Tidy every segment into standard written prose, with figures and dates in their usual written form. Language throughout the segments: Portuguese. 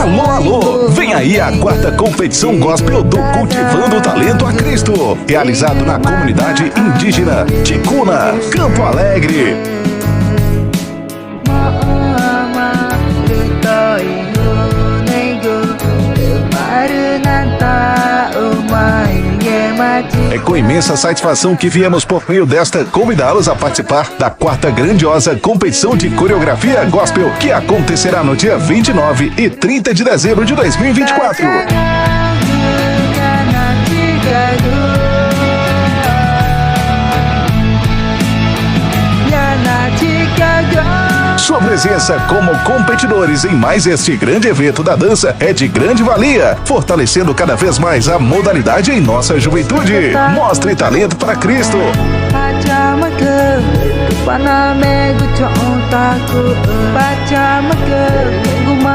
Alô, alô! Vem aí a 4ª competição gospel do Cultivando o Talento a Cristo, realizado na comunidade indígena Ticuna, Campo Alegre. É com imensa satisfação que viemos por meio desta convidá-los a participar da 4ª grandiosa competição de coreografia gospel que acontecerá no dia 29 e 30 de dezembro de 2024. Sua presença como competidores em mais este grande evento da dança é de grande valia, fortalecendo cada vez mais a modalidade em nossa juventude. Mostre talento para Cristo.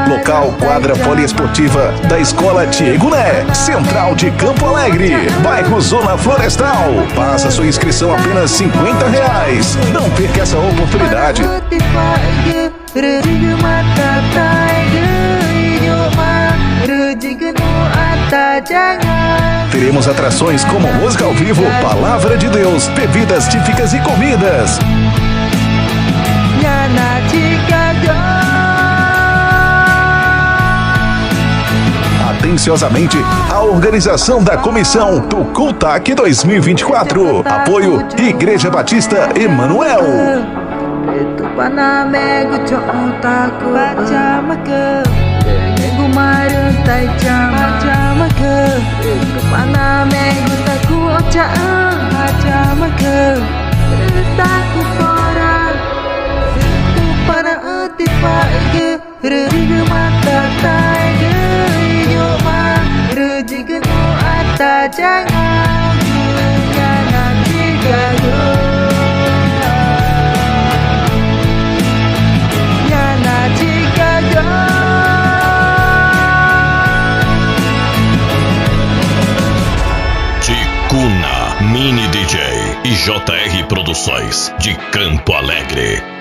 Local quadra poliesportiva da Escola Tieguné, Central de Campo Alegre, bairro Zona Florestal. Faça sua inscrição apenas R$50. Não perca essa oportunidade. Teremos atrações como música ao vivo, palavra de Deus, bebidas típicas e comidas. Atenciosamente, a organização da comissão do Cultac 2024. Apoio Igreja Batista Emanuel. Ticuna, Mini DJ e JR Produções de Campo Alegre.